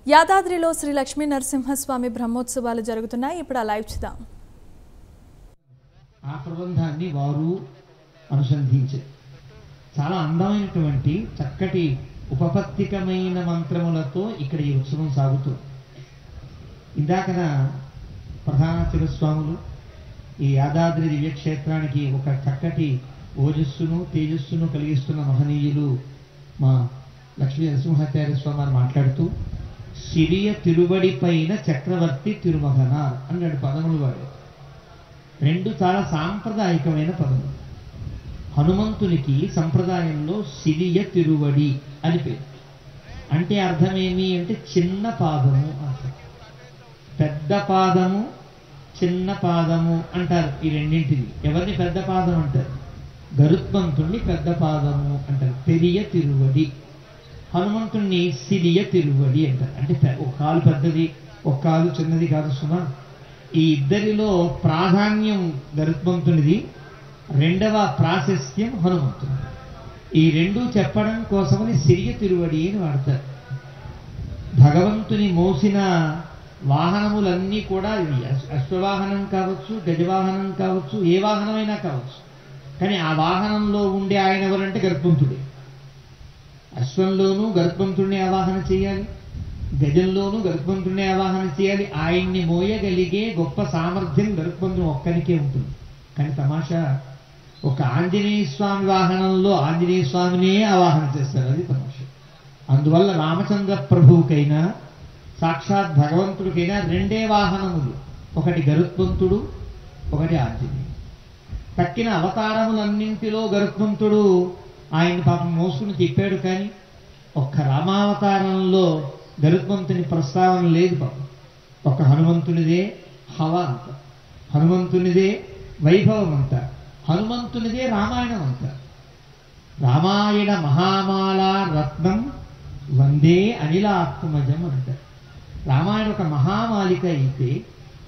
యాదాద్రిలో శ్రీ లక్ష్మీ నరసింహస్వామి బ్రహ్మోత్సవాలు జరుగుతున్నాయి. ఇప్పుడు ఆ లైవ్ చూద్దాం. ఆ ప్రబంధాన్ని వారు అనుసంధించారు. చాలా అందమైనటువంటి చక్కటి ఉపపత్తికమైన మంత్రములతో ఇక్కడ ఈ ఉత్సవం సాగుతుంది. ఇందాకన ప్రధానార్చక స్వాములు ఈ యాదాద్రి దివ్యక్షేత్రానికి ఒక చక్కటి ఓజస్సును తేజస్సును కలిగిస్తున్న మహనీయులు మా లక్ష్మీ నరసింహాచార్య స్వామి మాట్లాడుతూ సిరియ తిరుబడి పైన చక్రవర్తి తిరుమగనార్ అన్నాడు. పదములు వాడు రెండు చాలా సాంప్రదాయకమైన పదములు. హనుమంతునికి సంప్రదాయంలో సిరియ తిరువడి అని పేరు. అంటే అర్థమేమి అంటే చిన్న పాదము అంటారు. పెద్ద పాదము చిన్న పాదము అంటారు. ఈ రెండింటిని ఎవరిని పెద్ద పాదం అంటారు? గరుత్మంతుణ్ణి పెద్ద పాదము అంటారు. పెరియ తిరువడి. హనుమంతుణ్ణి సిరియ తిరువడి అంటారు. అంటే ఒక కాలు పెద్దది ఒక కాలు చిన్నది కాదు సుమా. ఈ ఇద్దరిలో ప్రాధాన్యం గరుత్మంతునిది, రెండవ ప్రాశస్త్యం హనుమంతుడు. ఈ రెండు చెప్పడం కోసమని సిరియ తిరువడి అని వాడతారు. భగవంతుని మోసిన వాహనములన్నీ కూడా అశ్వవాహనం కావచ్చు, గజవాహనం కావచ్చు, ఏ వాహనమైనా కావచ్చు. కానీ ఆ వాహనంలో ఉండే ఆయన ఎవరంటే గరుత్మంతుడే. అశ్వంలోనూ గరుత్మంతుడిని ఆవాహన చేయాలి, గజంలోనూ గరుత్మంతుడిని ఆవాహన చేయాలి. ఆయన్ని మోయగలిగే గొప్ప సామర్థ్యం గరుత్మంతుడు ఒక్కరికే ఉంటుంది. కానీ తమాషా ఒక ఆంజనేయ స్వామి వాహనంలో ఆంజనేయ స్వామినే ఆవాహన చేస్తారు. అది తమాషా. అందువల్ల రామచంద్ర ప్రభువుకైనా సాక్షాత్ భగవంతుడికైనా రెండే వాహనములు, ఒకటి గరుత్మంతుడు, ఒకటి ఆంజనేయుడు. తక్కిన అవతారములన్నింటిలో గరుత్మంతుడు ఆయన పాపం మోసుకుని తిప్పాడు. కానీ ఒక్క రామావతారంలో గరుత్మంతుని ప్రస్తావన లేదు. పాపం ఒక్క హనుమంతునిదే హవ అంత, హనుమంతునిదే వైభవం అంత, హనుమంతునిదే రామాయణం అంత. రామాయణ మహామాల రత్నం వందే అనిలాత్మజం అంటారు. రామాయణ ఒక మహామాలిక అయితే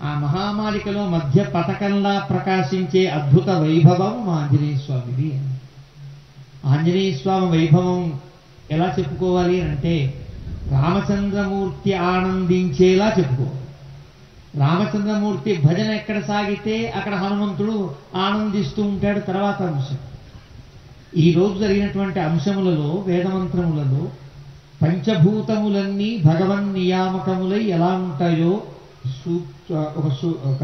ఆ మహామాలికలో మధ్య పథకంలా ప్రకాశించే అద్భుత వైభవం ఆంజనేయ స్వామిది. ఆంజనేయ స్వామి వైభవం ఎలా చెప్పుకోవాలి అంటే రామచంద్రమూర్తి ఆనందించేలా చెప్పుకోవాలి. రామచంద్రమూర్తి భజన ఎక్కడ సాగితే అక్కడ హనుమంతుడు ఆనందిస్తూ ఉంటాడు. తర్వాత అంశం, ఈ రోజు జరిగినటువంటి అంశములలో వేదమంత్రములలో పంచభూతములన్నీ భగవన్ నియామకములై ఎలా ఉంటాయో ఒక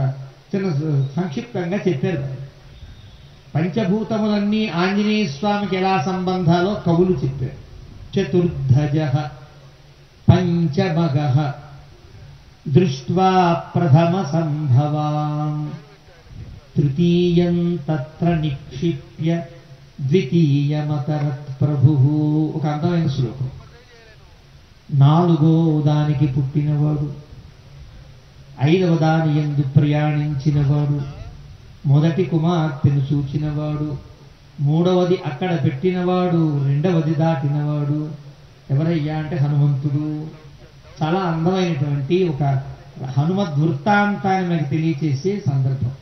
చిన్న సంక్షిప్తంగా చెప్పారు. పంచభూతములన్నీ ఆంజనేయ స్వామికి ఎలా సంబంధాలో కవులు చెప్పారు. చతుర్ధజ పంచమగ దృష్ట్వా ప్రథమ సంభవాం తృతీయం తత్ర నిక్షిప్య ద్వితీయమతరత్ ప్రభు. ఒక అందమైన శ్లోకం. నాలుగో దానికి పుట్టినవాడు, ఐదవ దాని యందు ప్రయాణించినవాడు, మొదటి కుమార్తెను చూచినవాడు, మూడవది అక్కడ పెట్టినవాడు, రెండవది దాటినవాడు. ఎవరయ్యా అంటే హనుమంతుడు. చాలా అందమైనటువంటి ఒక హనుమద్ వృత్తాంతాన్ని మనకి తెలియచేసే సందర్భం.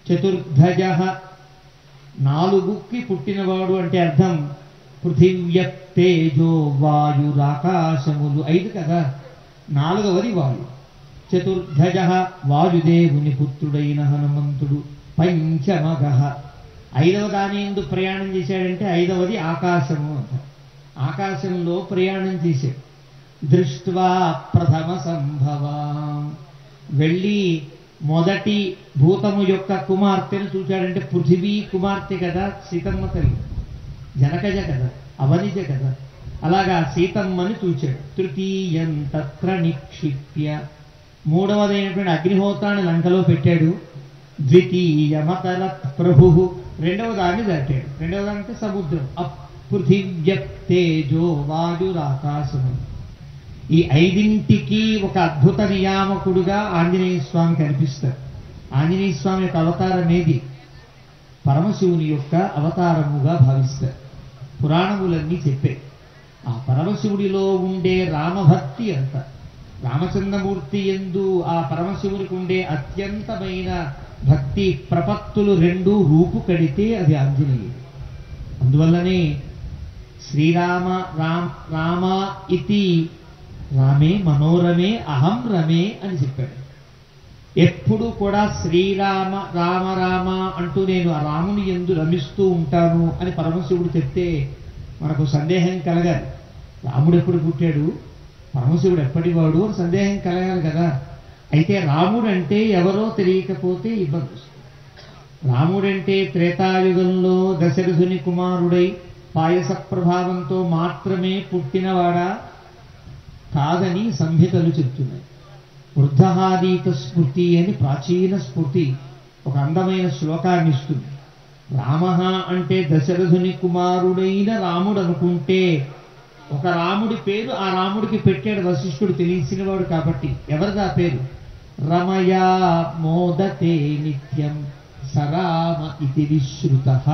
చతుర్ధజ నాలుగుకి పుట్టినవాడు అంటే అర్థం పృథివ్యప్ తేజో వాయురాకాశములు. ఐదు కదా, నాలుగవది వాయు. చతుర్ధజ వాయుదేవుని పుత్రుడైన హనుమంతుడు. పంచమగ ఐదవ దాని యందు ప్రయాణం చేశాడంటే ఐదవది ఆకాశము అంట. ఆకాశంలో ప్రయాణం చేశాడు. దృష్ట్వా ప్రథమ సంభవాం వెళ్ళి మొదటి భూతము యొక్క కుమార్తెను చూశాడంటే పృథివీ కుమార్తె కదా సీతమ్మ తల్లి, జనకజ కదా, అవనిజ కదా. అలాగా సీతమ్మని చూచాడు. తృతీయం తత్ర నిక్షిప్య మూడవదైనటువంటి అగ్నిహోత్రాన్ని లంకలో పెట్టాడు. ద్వితీయమతరత్ ప్రభు రెండవ దాన్ని దాటాడు. రెండవ దాని అంటే సముద్రం. పృథివ్యప్ తేజో వాయురాకాశము. ఈ ఐదింటికి ఒక అద్భుత నియామకుడుగా ఆంజనేయ స్వామి కనిపిస్తారు. ఆంజనేయ స్వామి యొక్క అవతారం ఏది? పరమశివుని యొక్క అవతారముగా భావిస్తారు. పురాణములన్నీ చెప్పే ఆ పరమశివుడిలో ఉండే రామభక్తి అంత, రామచంద్రమూర్తి యందు ఆ పరమశివునికి ఉండే అత్యంతమైన భక్తి ప్రపత్తులు రెండు రూపు కడితే అది ఆంజనేయుడు. అందువల్లనే శ్రీరామ రామ ఇతి రామే మనోరమే అహం రమే అని చెప్పాడు. ఎప్పుడు కూడా శ్రీరామ రామ రామ అంటూ నేను ఆ రాముని యందు రమిస్తూ ఉంటాను అని పరమశివుడు చెప్తే మనకు సందేహం కలగాలి. రాముడు ఎప్పుడు పుట్టాడు, పరమశివుడు ఎప్పటివాడు అని సందేహం కలగాలి కదా. అయితే రాముడు అంటే ఎవరో తెలియకపోతే ఇబ్బంది వస్తుంది. రాముడంటే త్రేతాయుగంలో దశరథుని కుమారుడై పాయస ప్రభావంతో మాత్రమే పుట్టినవాడా కాదని సంహితలు చెప్తున్నాయి. వృద్ధహాదీత స్మృతి అని ప్రాచీన స్మృతి ఒక అందమైన శ్లోకాన్ని ఇస్తుంది. రామ అంటే దశరథుని కుమారుడైన రాముడు అనుకుంటే ఒక రాముడి పేరు ఆ రాముడికి పెట్టాడు వశిష్ఠుడు, తెలిసినవాడు కాబట్టి. ఎవరిదా పేరు? రమయా మోదతే నిత్యం సరామ ఇది విశ్రుతః.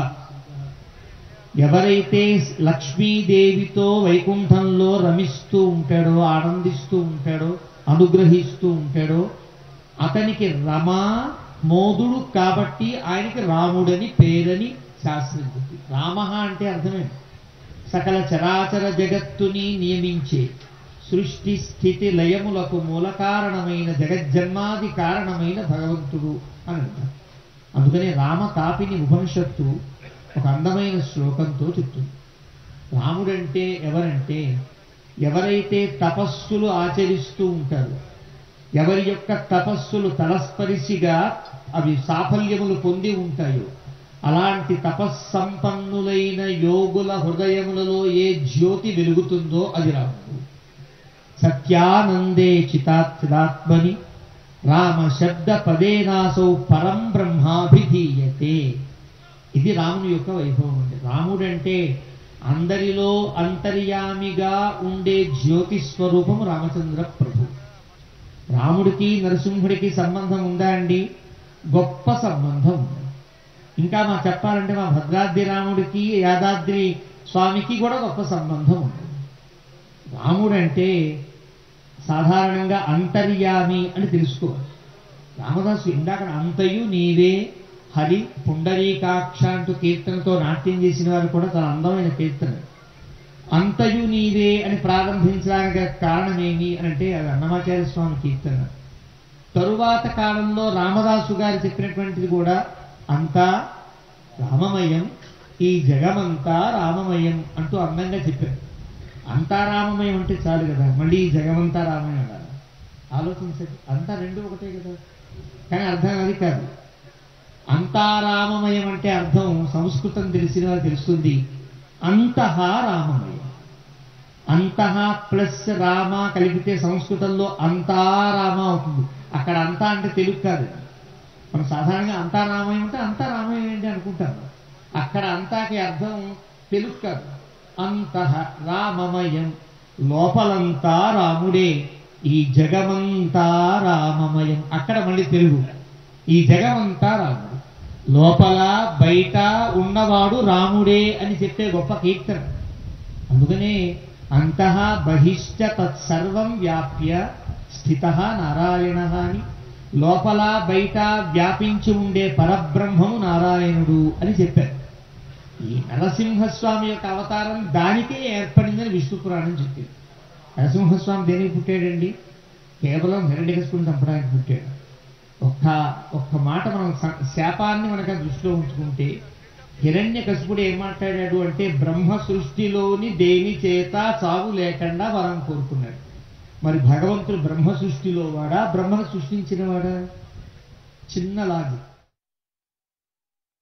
ఎవరైతే లక్ష్మీదేవితో వైకుంఠంలో రమిస్తూ ఉంటాడో, ఆనందిస్తూ ఉంటాడో, అనుగ్రహిస్తూ ఉంటాడో అతనికి రమ మోదుడు కాబట్టి ఆయనకి రాముడని పేరని శాస్త్రం చెప్పింది. రామ అంటే అర్థమే సకల చరాచర జగత్తుని నియమించే సృష్టి స్థితి లయములకు మూల కారణమైన జగజ్జన్మాది కారణమైన భగవంతుడు అని అంటారు. అందుకనే రామ తాపిని ఉపనిషత్తు ఒక అందమైన శ్లోకంతో చెప్తుంది. రాముడంటే ఎవరంటే ఎవరైతే తపస్సులు ఆచరిస్తూ ఉంటారో, ఎవరి యొక్క తపస్సులు తలస్పరిశిగా అవి సాఫల్యములు పొంది ఉంటాయో అలాంటి తపస్సంపన్నులైన యోగుల హృదయములలో ఏ జ్యోతి వెలుగుతుందో అది రాముడు. సత్యానందే చిదాత్మని రామ శబ్ద పదేనాసౌ పరం బ్రహ్మాభిధీయతే. ఇది రాముని యొక్క వైభవం అండి. రాముడంటే అందరిలో అంతర్యామిగా ఉండే జ్యోతి స్వరూపం రామచంద్ర ప్రభు. రాముడికి నరసింహుడికి సంబంధం ఉందా అండి? గొప్ప సంబంధం ఉంది. ఇంకా మా చెప్పాలంటే మా భద్రాద్రి రాముడికి యాదాద్రి స్వామికి కూడా గొప్ప సంబంధం ఉంది. రాముడంటే సాధారణంగా అంతర్యామి అని తెలుసుకోవాలి. రామదాసు ఇందాక అంతయు నీవే హరి పుండరీకాక్ష అంటూ కీర్తనతో నాట్యం చేసిన వారు కూడా చాలా అందమైన కీర్తన. అంతయు నీవే అని ప్రారంభించడానికి కారణమేమి అని అంటే అది అన్నమాచార్య స్వామి కీర్తన. తరువాత కాలంలో రామదాసు గారు చెప్పినటువంటిది కూడా అంతా రామమయం, ఈ జగమంతా రామమయం అంటూ అందంగా చెప్పారు. అంతా రామమయం అంటే చాలు కదా, మళ్ళీ ఈ జగమంతా రామమయం అన్నారు. ఆలోచించండి, అంతా రెండు ఒకటే కదా. కానీ అర్థం అది కాదు. అంతారామమయం అంటే అర్థం సంస్కృతం తెలిసిన వారు తెలుస్తుంది. అంతః రామమయం. అంతః ప్లస్ రామ కలిపితే సంస్కృతంలో అంతారామ అవుతుంది. అక్కడ అంతా అంటే తెలుగు కాదు. మనం సాధారణంగా అంతారామయం అంటే అంతారామయం ఏంటి అనుకుంటారు. అక్కడ అంతాకి అర్థం తెలుగు కాదు. అంతః రామమయం, లోపలంతా రాముడే, ఈ జగమంతా రామమయం. అక్కడ మళ్ళీ తెలుగు, ఈ జగమంతా రాముడు, లోపల బయట ఉన్నవాడు రాముడే అని చెప్పే గొప్ప కీర్తన. అందుకనే అంతః బహిశ్చ తత్సర్వం వ్యాప్య స్థితః నారాయణ అని, లోపల బయట వ్యాపించి ఉండే పరబ్రహ్మము నారాయణుడు అని చెప్పారు. ఈ నరసింహస్వామి యొక్క అవతారం దానికే ఏర్పడిందని విష్ణు పురాణం చెప్పింది. నరసింహస్వామి దేనికి పుట్టాడండి? కేవలం హిరణ్యకశిపుని చంపడానికి పుట్టాడు. ఒక్క మాట మనం శాపాన్ని మనకు దృష్టిలో ఉంచుకుంటే, హిరణ్యకశిపుడు ఏం మాట్లాడాడు అంటే బ్రహ్మ సృష్టిలోని దేని చేత చావు లేకుండా వరం కోరుకున్నాడు. మరి భగవంతుడు బ్రహ్మ సృష్టిలో వాడా, బ్రహ్మను సృష్టించిన వాడా? చిన్న లాజిక్.